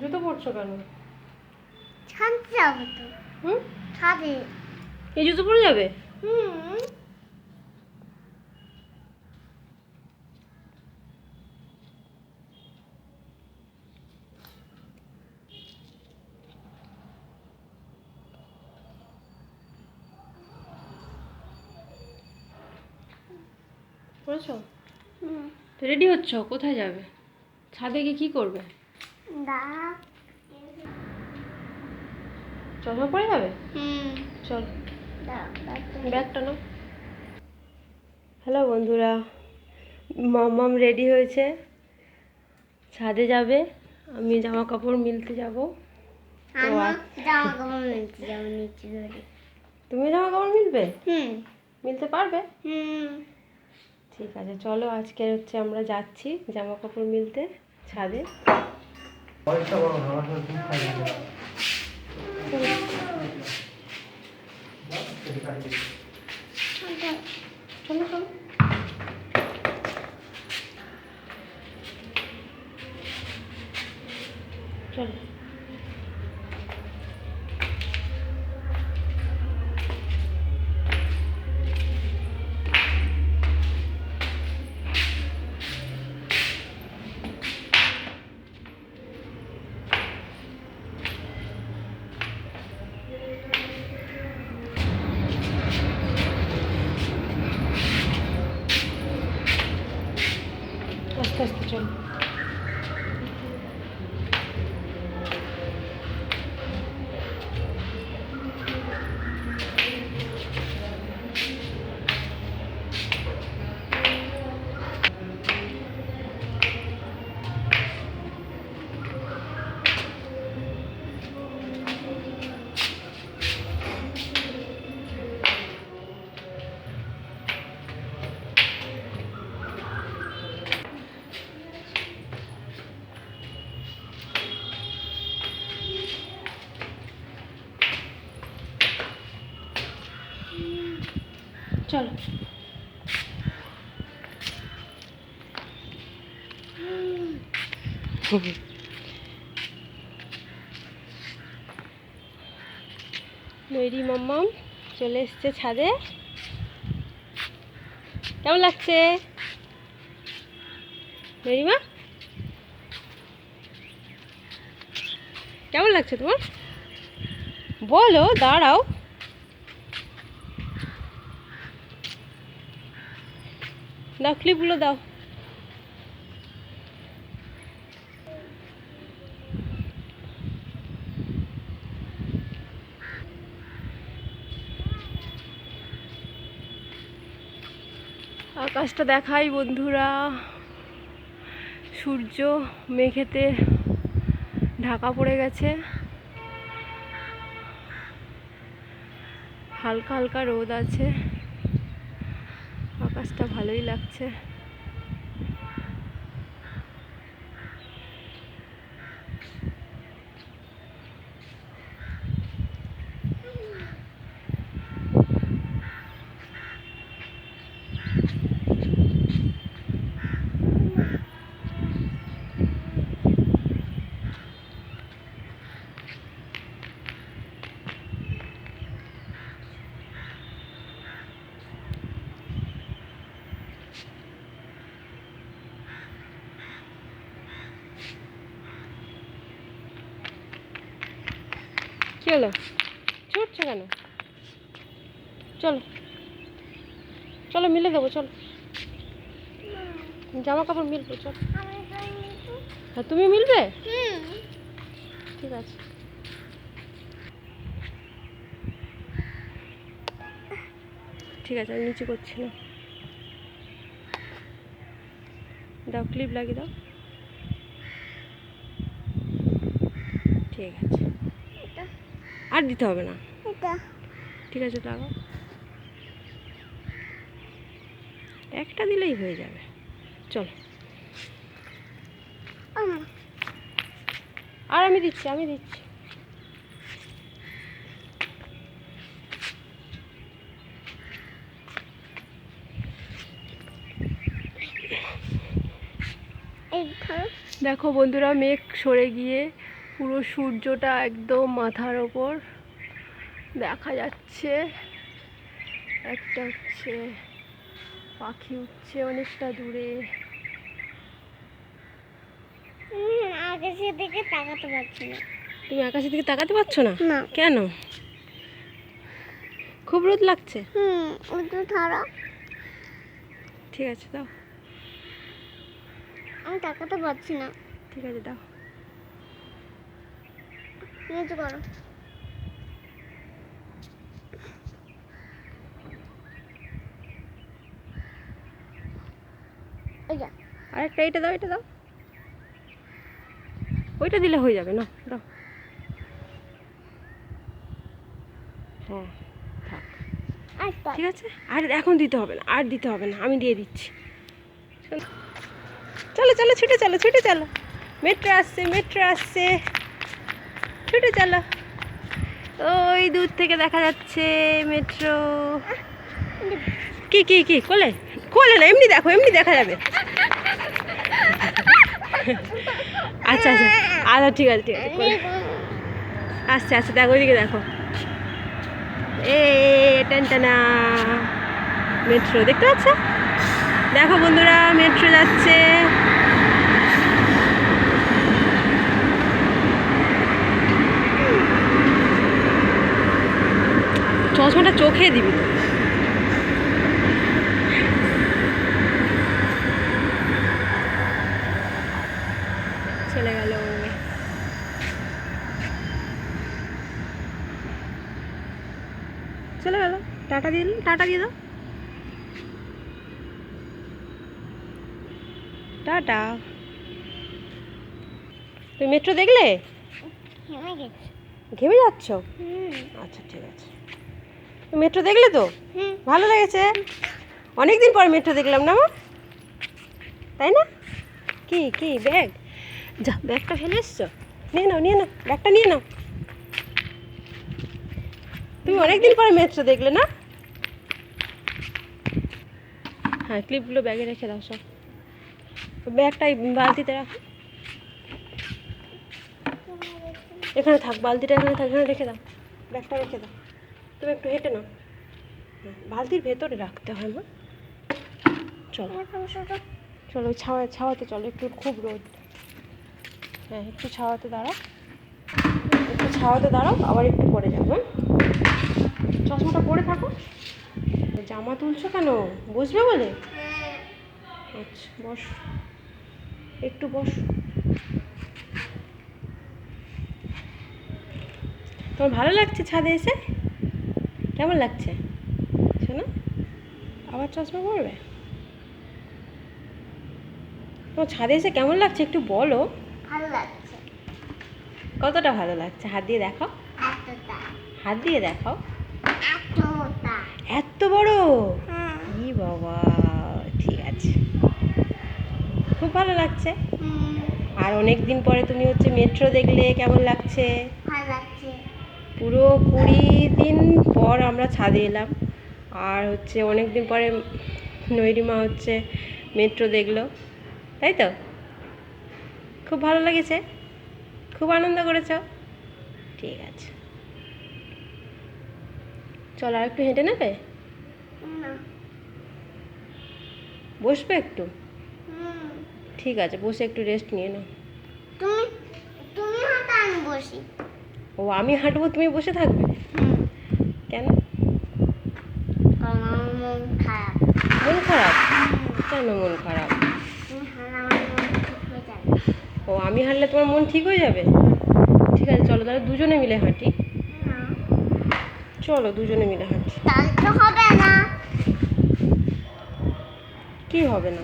জুতো পরছো কেন? ছাদে যাবো তো। হুম, ছাদে। এই জুতো পরে যাবে? হুম। পরেছো? হুম। তো রেডি হচ্ছ, কোথায় যাবে? ছাদে গিয়ে কি করবে? দাঁড়া। চশমা পরে যাবে? হুম। চল, দাঁড়া। ব্যাগটা নাও। হ্যালো বন্ধুরা, মাম্মাম রেডি হয়েছে, ছাদে যাবে। আমি জামা কাপড় মিলতে যাব। তো আমি জামা কাপড় মিলতে যাবো নিচে ধরে। তুমি জামা কাপড় মিলবে? হুম। মিলতে পারবে? হুম। ঠিক আছে, চলো আজকে হচ্ছে আমরা যাচ্ছি জামা কাপড় মিলতে ছাদে। চলো চলো। চলো। আস্তে আস্তে চলো। চলো। মেরি মাম্মাম চলে এসছে ছাদে। কেমন লাগছে মেরিমা? কেমন লাগছে তোমার? বলো, দাঁড়াও। দাও, ক্লিপগুলো দাও। আকাশটা দেখাই বন্ধুরা, সূর্য মেঘেতে ঢাকা পড়ে গেছে, হালকা হালকা রোদ আছে, আকাশটা ভালোই লাগছে। কি হলো, ছুটছো কেন? চলো চলো, মিলে দেবো, চলো জামা কাপড় মিলবো, চলো। হ্যাঁ, তুমি মিলবে? ঠিক আছে। ঠিক আছে, আমি নিচে করছি না। দাও, ক্লিপ লাগিয়ে দাও। ঠিক আছে, আর দিতে হবে না। ঠিক আছে, লাগাও। একটা দিলেই হয়ে যাবে, চলো। আর আমি দিচ্ছি, আমি দিচ্ছি। দেখো বন্ধুরা, মেঘ সরে গিয়ে পুরো সূর্যটা একদম মাথার ওপর দেখা যাচ্ছে। একটা হচ্ছে পাখি উঠছে অনেকটা দূরে। আকাশের দিকে তাকাতে পারছি না। তুমি আকাশের দিকে তাকাতে পারছো না? না। কেন? খুব রোদ লাগছে? একটু ধরো। ঠিক আছে দাও। আমি তাকাতে পারছি না। ঠিক আছে দাও। নিচে করো। এই যা। আরেকটা এটা দাও, এটা দাও। ওইটা দিলে হয়ে যাবে না, দাও। হ্যাঁ থাক, আচ্ছা। ঠিক আছে। আর এখন দিতে হবে না, আর দিতে হবে না, আমি দিয়ে দিচ্ছি। চলো চলো, ছুটে চলো, ছুটে চলো। মেট্রো আসছে, মেট্রো আসছে, ছুটে চলো। ওই দূর থেকে দেখা যাচ্ছে মেট্রো। কি কি কি কোলে? কোলে না, এমনি দেখো, এমনি দেখা যাবে। আচ্ছা আচ্ছা আচ্ছা, ঠিক আছে ঠিক আছে, কোলে আসছে আসছে, দেখো ওইদিকে দেখো। এ টানটানা মেট্রো দেখতে পাচ্ছ? দেখো বন্ধুরা, মেট্রো যাচ্ছে। চশমাটা চোখে দিবি তো। চলে গেল। চলে গেল। টাটা দিয়ে দিন, টাটা দিয়ে দাও। টাটা। তুমি মেট্রো দেখলে? হেমে গেছে। ঘেমে যাচ্ছ? আচ্ছা ঠিক আছে। মেট্রো দেখলে তো? ভালো লেগেছে? অনেকদিন পর মেট্রো দেখলাম না মা, তাই না? কি কি ব্যাগ? যা, ব্যাগটা ফেলে এসছো? নিয়ে নাও, নিয়ে নাও, ব্যাগটা নিয়ে নাও। তুমি অনেকদিন পরে মেট্রো দেখলে না? হ্যাঁ, ক্লিপগুলো ব্যাগে রেখে দাও সব। ব্যাগটা বালতিতে রাখো। এখানে থাক, বালতিটা এখানে থাক, এখানে রেখে দাও। ব্যাগটা রেখে দাও। তুমি একটু হেঁটে নাও। বালতির ভেতরে রাখতে হয় মা। চলো চলো, ওই ছাওয়াতে চলো, একটু খুব রোদ। হ্যাঁ, একটু ছাওয়াতে দাঁড়াও, একটু ছাওয়াতে দাঁড়াও, আবার একটু পরে যাবো। হ্যাঁ, চশমাটা পরে থাকো। জামা তুলছো কেন? বসবে বলে? আচ্ছা বস, একটু বস। তোমার ভালো লাগছে ছাদে এসে? কেমন লাগছে শোনো? আবার চশমা পরবে? তোমার ছাদে এসে কেমন লাগছে একটু বলো। ভালো লাগছে। কতটা ভালো লাগছে? হাত দিয়ে দেখাও, এতটা। হাত দিয়ে দেখাও। এতটা। এত বড়? ই বাবা, ঠিক আছে, খুব ভালো লাগছে। আর অনেক দিন পরে তুমি হচ্ছে মেট্রো দেখলে, কেমন লাগছে? ভালো লাগছে। পুরো 20 দিন পর আমরা ছাদে এলাম, আর হচ্ছে অনেক দিন পরে নৈরিমা হচ্ছে মেট্রো দেখলো, তাই তো? খুব ভালো লেগেছে? খুব আনন্দ করেছ? ঠিক আছে, চলো আর একটু হেঁটে নেবে? না। বসবে একটু? ঠিক আছে, বসে একটু রেস্ট নিয়ে নাও। তুমি তুমি হাঁটো, আমি বসি। ও, আমি হাঁটবো, তুমি বসে থাকবে? কেন? কারণ আমার মন খারাপ। মন খারাপ? কেন মন খারাপ? তুমি হাঁটলে আমার মন ঠিক হয়ে যাবে। ও, আমি হাঁটলে তোমার মন ঠিক হয়ে যাবে? ঠিক আছে, চলো তাহলে দুজনে মিলে হাঁটি। না, চলো দুজনে মিলে হাঁটি। তাহলে তো হবে না। কি হবে না?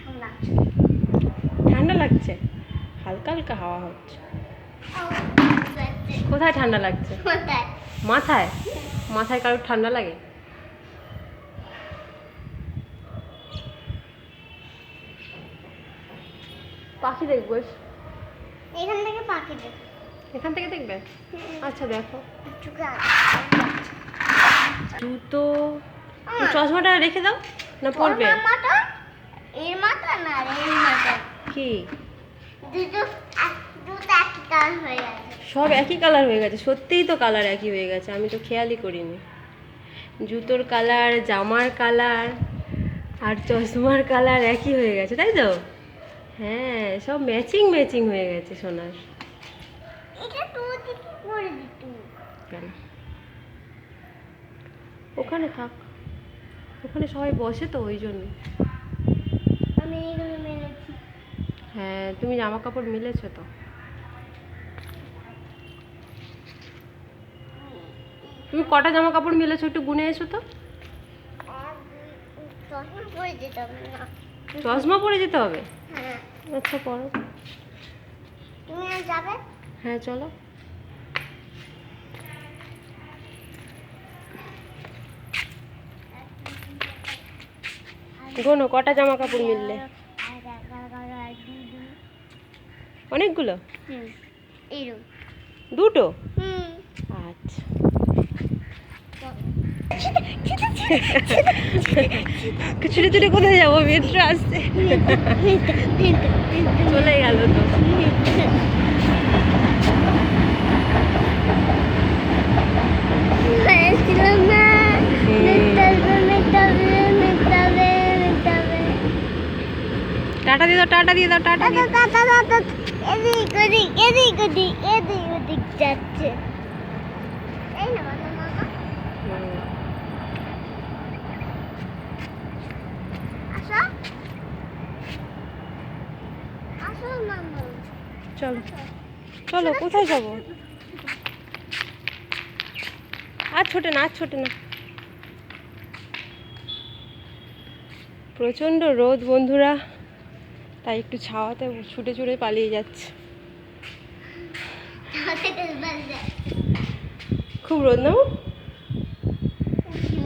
ঠান্ডা। ঠান্ডা লাগছে? হালকা হালকা হাওয়া হচ্ছে। কোথায় ঠান্ডা লাগছে? কোথায়? মাথায়? মাথায় কারোর ঠান্ডা লাগে? পাখি দেখবো? এখান থেকে পাখি দেখ। এখান থেকে দেখবে? আচ্ছা দেখো। জুতো, চশমাটা রেখে দাও না, পরবে? মাথা এর মাথা না, এর মাথা কি? দুটো দুটো এক কালার হয়ে গেছে। সব একই কালার হয়ে গেছে, সত্যিই তো কালার একই হয়ে গেছে, আমি তো খেয়ালই করিনি। জুতোর কালার, জামার কালার আর চশমার কালার একই হয়ে গেছে, তাই তো? হ্যাঁ, সব ম্যাচিং ম্যাচিং হয়ে গেছে সোনার। এটা তুই কি করে দিত? কেন? ওখানে থাক, ওখানে সবাই বসে তো ওই জন্য। আমি এইগুলো মেরেছি। হ্যাঁ, তুমি জামা কাপড় মিলেছো তো। তুমি কটা জামা কাপড় মিলেছো একটু গুনে এসো তো। চশমা পরে যেতে হবে না। চশমা পরে যেতে হবে? হ্যাঁ। আচ্ছা, পরো। তুমি আর যাবে? হ্যাঁ, চলো। গোনো কটা জামা কাপড় মিললে? অনেকগুলো? এইরকম। দুটো? হুম। আচ্ছা। ছুটে ছুটে কোথায় যাবো? মেট্রো আসছে। চলে গেল তো। টাটা দিয়ে দাও, টাটা দিয়ে দাও, টাটা দিয়ে দাও। এদিক ওদিক এদিক ওদিক এদিক ওদিক যাচ্ছে। এই না মামা। আসো আসো মামা। চলো চলো, কোথায় যাবো? আর ছোটে না, আর ছোটে না। প্রচণ্ড রোদ বন্ধুরা, তাই একটু ছাওয়াতে ছুটে ছুটে পালিয়ে যাচ্ছে। খুব রোদ না?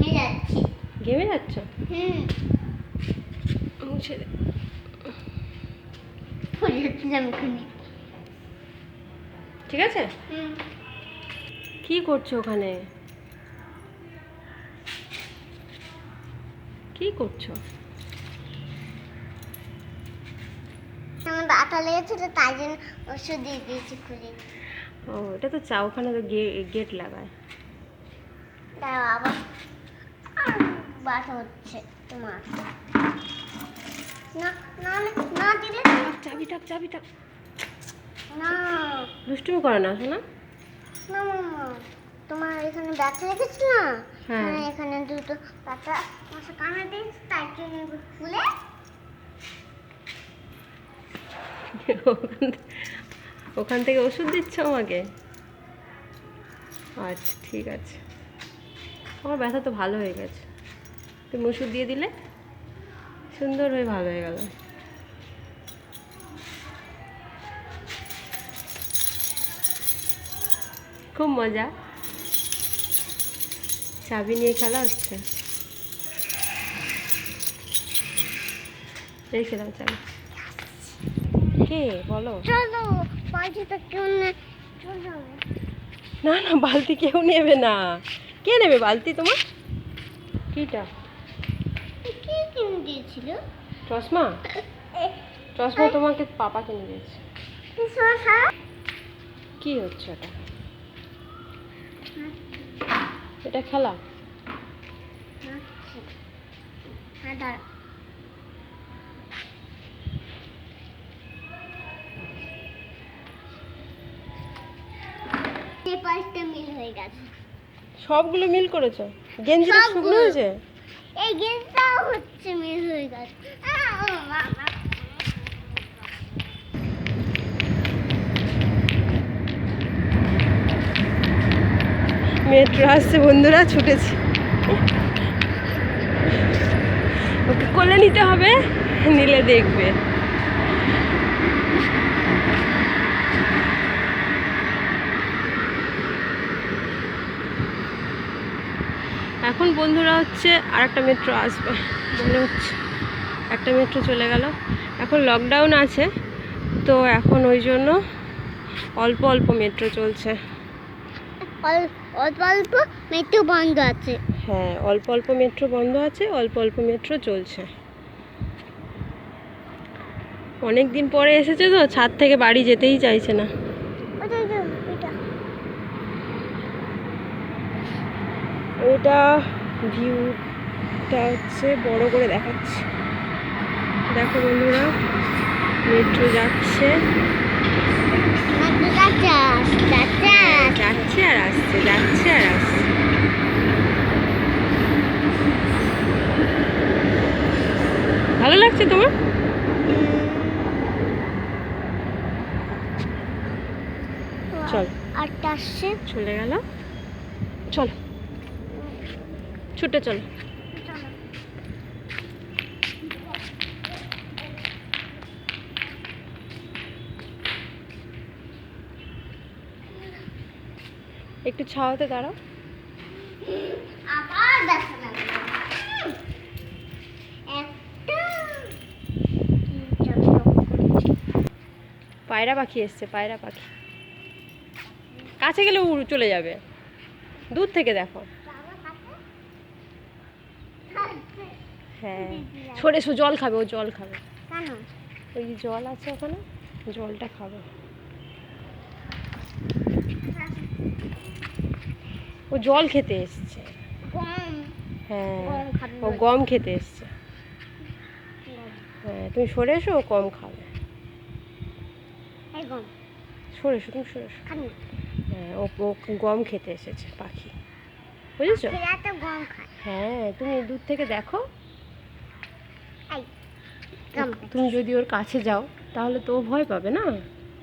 ঘেমে যাচ্ছি। ঘেমে যাচ্ছ? মুছে দে। ঠিক আছে। কি করছো ওখানে? কি করছো? আমার ব্যথা লেগেছিল তাই জন্য ওষুধ দিয়ে দিয়েছি খুলে। ও, এটা তো চা, ওখানে তো গেট লাগায়। তাই আবার ব্যথা হচ্ছে তোমার। না না না দিলে চাবিটা চাবিটা। না দুষ্টুমি করে না শোনা। না মামা, তোমার এখানে ব্যথা লেগেছিল না? হ্যাঁ। এখানে দুটো ব্যথা মশা কামড়ে দিয়েছে তাই জন্য খুলে ওখান থেকে ওষুধ দিচ্ছ আমাকে? আচ্ছা, ঠিক আছে। আমার ব্যথা তো ভালো হয়ে গেছে, তুমি ওষুধ দিয়ে দিলে, সুন্দর হয়ে ভালো হয়ে গেল। খুব মজা। চাবি নিয়ে খেলা হচ্ছে। রেখে দাও চাবি। কে বলো? চলো বাড়িতে কেউ নেই, চলো। না না, বালতি কেউ নেবে না। কে নেবে বালতি তোমার? কিটা? কি কিনে দিয়েছিল? চশমা? চশমা তোমাকে পাপা কিনে দিয়েছে। কি হচ্ছে এটা? এটা খেলা? হ্যাঁ দাঁড়া। এই পাশটা মিল হয়ে গেছে। সবগুলো মিল করেছো? গেঞ্জিটা শুকনো সবগুলো। হয়েছে? এই গেঞ্জিটাও হচ্ছে মিল হয়ে গেছে। মেট্রো আসছে বন্ধুরা, ছুটেছি। ওকে কোলে নিতে হবে, নিলে দেখবে। এখন বন্ধুরা হচ্ছে আর একটা মেট্রো আসবে মনে হচ্ছে। একটা মেট্রো চলে গেল। এখন লকডাউন আছে তো এখন ওই জন্য অল্প অল্প মেট্রো চলছে। অল্প অল্প মেট্রো বন্ধ আছে। হ্যাঁ, অল্প অল্প মেট্রো বন্ধ আছে, অল্প অল্প মেট্রো চলছে। অনেক দিন পরে এসেছে তো, ছাদ থেকে বাড়ি যেতেই চাইছে না। ওটা ভিউটা হচ্ছে বড় করে দেখাচ্ছি। দেখো বন্ধুরা, মেট্রো যাচ্ছে, যাচ্ছে আর আসছে, যাচ্ছে আর আসছে। ভালো লাগছে তোমার? চল, আটটা আসছে। চলে গেল, চলো ছুটে চলো। একটু ছাওয়াতে দাঁড়াও। আবার দেখা লাগবে একটা পায়রা পাখি এসছে, পায়রা পাখি। কাছে গেলে উড়ে চলে যাবে, দূর থেকে দেখো। হ্যাঁ, সরে এসো, জল খাবে, ও জল খাবে। কেন? ওই যে জল আছে ওখানে, জলটা খাবে। ও জল খেতে এসছে। গম হ্যাঁ, গম খাবে ও গম খেতে এসছে। হ্যাঁ, তুমি সরে এসো, ও কম খাবে। এই গম সরে এসো, তুমি সরে এসো। খাবি না? হ্যাঁ, ও ও গম খেতে এসেছে পাখি, বুঝেছো? পাখিরা তো গম খায়। হ্যাঁ, তুমি দূর থেকে দেখো। এই গম তুমি যদি ওর কাছে যাও তাহলে তো ও ভয় পাবে না,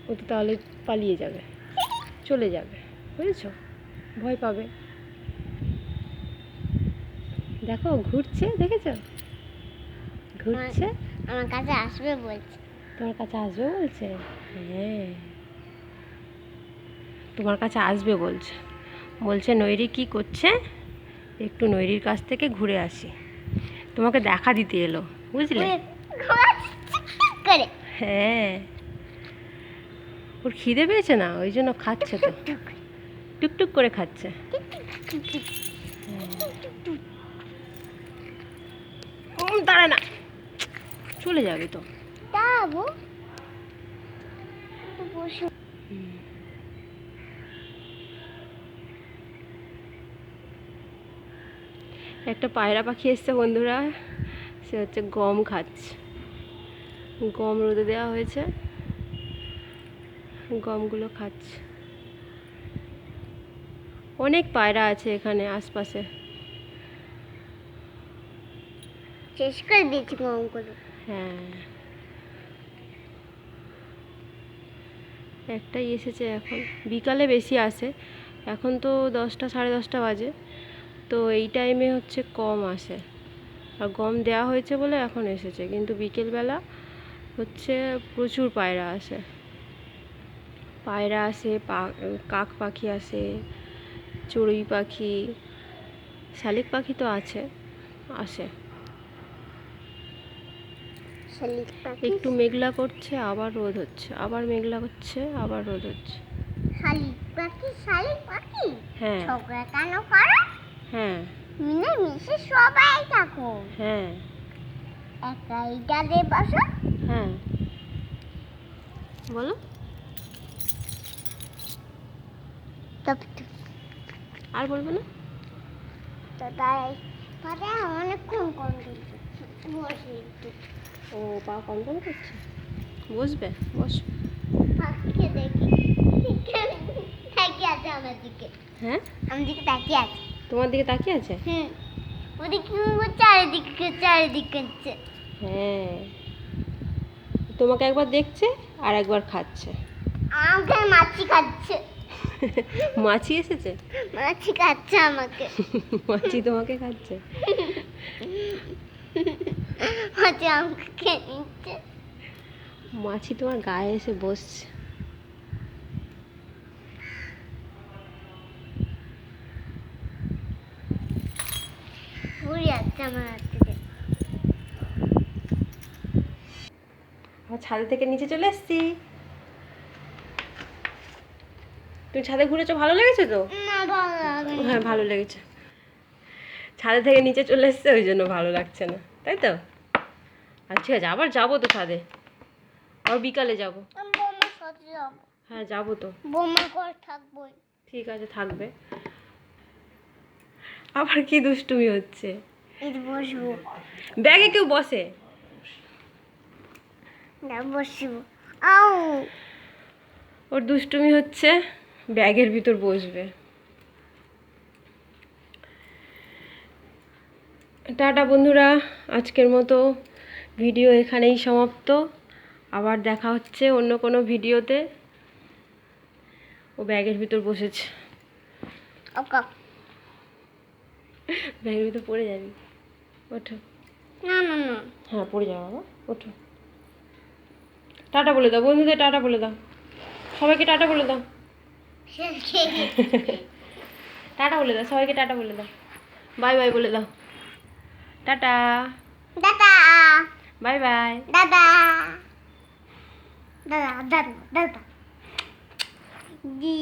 ও তো তাহলে পালিয়ে যাবে, চলে যাবে, বুঝেছো? ভয় পাবে। দেখো ঘুরছে, দেখেছো? ঘুরছে, আমার কাছে আসবে বলছে। তোমার কাছে আসবে বলছে। হ্যাঁ, তোমার কাছে আসবে বলছে। বলছে নৈরি কি করছে, একটু নৈরির কাছ থেকে ঘুরে আসি। তোমাকে দেখা দিতে এলো, বুঝলে? করে হ্যাঁ, ওর খিদে পেয়েছে না, ওই জন্য খাচ্ছে তো, টুকটুক করে খাচ্ছে। দাঁড়ায় না, চলে যাবে তো। যাবো বসে। একটা পায়রা পাখি এসছে বন্ধুরা, সে হচ্ছে গম খাচ্ছে। গম রোদে দেওয়া হয়েছে, গমগুলো খাচ্ছে। অনেক পায়রা আছে এখানে আশপাশে। শেষ করে দিয়েছি গমগুলো। হ্যাঁ, একটাই এসেছে এখন, বিকালে বেশি আসে, এখন তো 10টা সাড়ে 10টা বাজে, তো এই টাইমে হচ্ছে কম আসে। আর গম দেওয়া হয়েছে বলে এখন এসেছে, কিন্তু বিকেলবেলা হচ্ছে প্রচুর পায়রা আসে। পায়রা আসে, কাক পাখি আসে, চড়ুই পাখি, শালিক পাখি তো আছে, আসে। শালিক পাখি। একটু মেঘলা করছে, আবার রোদ হচ্ছে, আবার মেঘলা করছে, আবার রোদ হচ্ছে। শালিক পাখি, শালিক পাখি। হ্যাঁ, ঝগড়া কেন করো? হ্যাঁ, মিলে মিশে সবাই থাকো। হ্যাঁ, একাই ডালে বসো। হ্যাঁ, বলো। আর বলবো না। তো তাই পরে অনেকক্ষণ কম বসে একটু ও পা কনকন করছে, বসবে, বস। পাখিকে দেখি তাকিয়ে আছে আমার দিকে। হ্যাঁ, আমার দিকে তাকিয়ে আছে। তোমার দিকে তাকিয়ে আছে। ওদিকে চারিদিকে চারিদিকে করছে। হ্যাঁ, তোমাকে একবার দেখছে আর একবার খাচ্ছে। আমাকে মাছি খাচ্ছে। মাছি এসেছে, মাছি খাচ্ছে আমাকে। মাছি তোমাকে খাচ্ছে। মাছি আমাকে খেয়ে নিচ্ছে। মাছি তোমার গায়ে এসে বসছে। উড়ে যাচ্ছে আমার হাত থেকে। আমার ছাদে থেকে নিচে চলে এসেছি। তুমি ছাদে ঘুরেছো, ভালো লেগেছে তো? না ভালো লাগে না। হ্যাঁ, ভালো লেগেছে। ছাদে থেকে নিচে চলে এসছে, ওই জন্য ভালো লাগছে না, তাই তো? আচ্ছা ঠিক আছে, আবার যাবো তো ছাদে, আবার বিকালে যাবো। আমি বৌমার সাথে যাবো। হ্যাঁ, যাবো তো। বৌমার ঘর থাকবোই। ঠিক আছে, থাকবে। আবার কি দুষ্টুমি হচ্ছে? এই যে বসবো। ব্যাগে কেউ বসে? না বসবো। আউ ওর দুষ্টুমি হচ্ছে, ব্যাগের ভিতর বসবে। টাটা বন্ধুরা, আজকের মতো ভিডিও এখানেই সমাপ্ত। আবার দেখা হচ্ছে অন্য কোনো ভিডিওতে। ও ব্যাগের ভিতর বসেছে, ওকা। ব্যাগের ভিতর পড়ে যাবি। ওঠো। না না না। হ্যাঁ পড়ে যাও বাবা, ওঠো। টাটা বলে দাও বন্ধুদের, টাটা বলে দাও, সবাইকে টাটা বলে দাও। টাটা বলে দাও সবাইকে, টাটা বলে দাও, বাই বাই বলে দাও, টাটা, দাদা বাই বাই। দাদা দাদা দাদা দাদা জি।